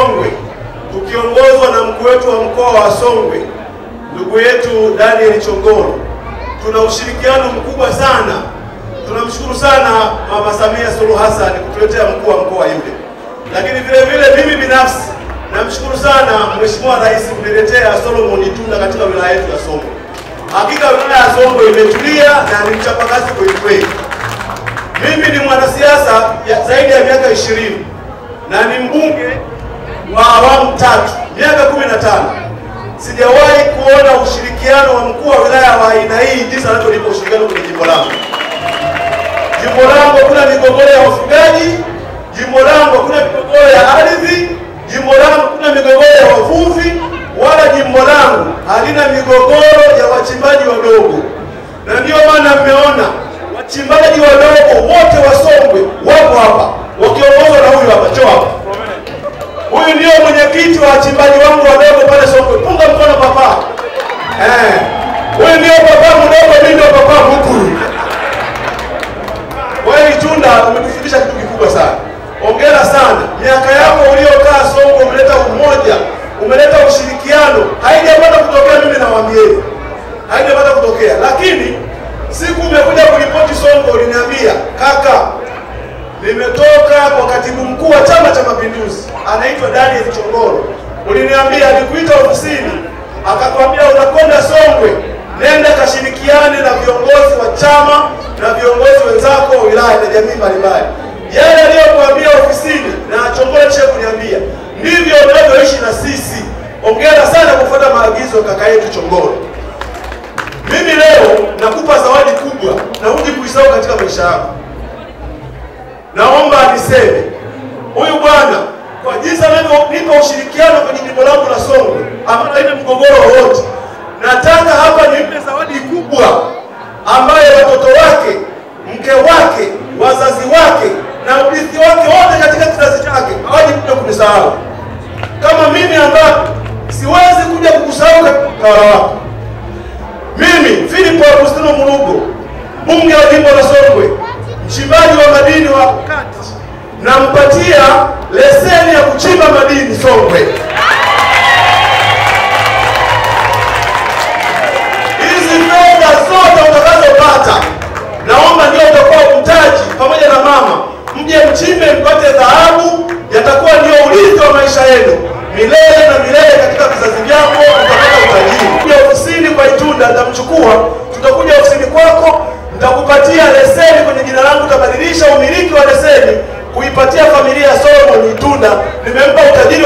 Songwe tukiongozwa na mkuu wetu wa mkoa wa Songwe ndugu yetu Daniel Chongolo. Tuna ushirikiano mkubwa sana. Tunamshukuru sana Mama Samia Suluhu Hassan kutuletea mkuu wa mkoa yule. Lakini vile vile mimi binafsi namshukuru sana Mheshimiwa Rais kuniletea Solomon Itunda katika wilaya yetu ya Songwe. Hakika wilaya ya Songwe imetulia na ni mchapakazi kweli kweli. Mimi ni mwanasiasa zaidi ya miaka 20 na ni mbunge wa awamu 3 miaka 15. Sijawahi kuona ushirikiano wa mkuu wa wilaya wa aina hii jinsi anavyonipa ushirikiano kwenye jimbo langu. Jimbo langu kuna migogoro ya wafugaji, jimbo langu kuna migogoro ya ardhi, jimbo langu kuna migogoro ya wavuvi, wala jimbo langu halina migogoro ya wachimbaji wadogo. Na ndio maana mmeona wachimbaji wadogo wote wa Songwe wapo hapa wakiongozwa na huyu hapa Choa. Huyu ndio mwenyekiti wa wachimbaji wangu wadogo pale Songwe. Punga mkono papa. Huyu ndio papa mdogo, mimi ndio papa mkuu. Wewe Itunda umetufundisha kitu kikubwa sana. Hongera sana. Miaka yako uliokaa Songwe umeleta umoja, umeleta ushirikiano. Haijapata kutokea, mimi nawaambieni. Haijapata kutokea. Lakini siku umekuja kuripoti Songwe uliniambia, "Kaka, nimetoka kwa katibu mkuu wa Chama cha Mapinduzi, anaitwa Daniel Chongolo." Uliniambia alikuita ofisini, akakwambia unakwenda Songwe, nenda kashirikiane na viongozi wa chama na viongozi wenzako wa wilaya na jamii mbalimbali. Yale aliyokuambia ofisini na Chongolo kisha kuniambia, ndivyo unavyoishi na sisi. Hongera sana kufuata maagizo kaka yetu Chongolo. Mimi leo nakupa zawadi kubwa na uje kuisahau katika maisha yako. Naomba niseme, huyu bwana kwa jinsi anavyonipa ushirikiano kwenye jimbo langu la Songwe, ambapo haina mgogoro wowote, nataka hapa nimpe zawadi kubwa ambaye watoto wake, mke wake, wazazi wake na urithi wake wote katika kizazi chake hawaji kuja kunisahau. Kama mimi ambapo siwezi kuja kukusahau katika utawala wako. Mimi Philip Augustino Mulugo, mbunge wa jimbo la Songwe, mchimbaji wa madini wa kati, nampatia leseni ya kuchimba madini Songwe. Hizi fedha zote utakazopata, naomba ndio utakuwa mtaji pamoja na mama, mje mchimbe mpate dhahabu, yatakuwa ndio urithi wa maisha yenu milele na milele katika vizazi vyako, utapata utajiri. Kuja ofisini kwa Itunda nitamchukua, tutakuja ofisini kwako, nitakupatia leseni kwenye jina langu, utabadilisha umiliki wa leseni kuipatia familia ya Solomon Itunda. Nimempa utajiri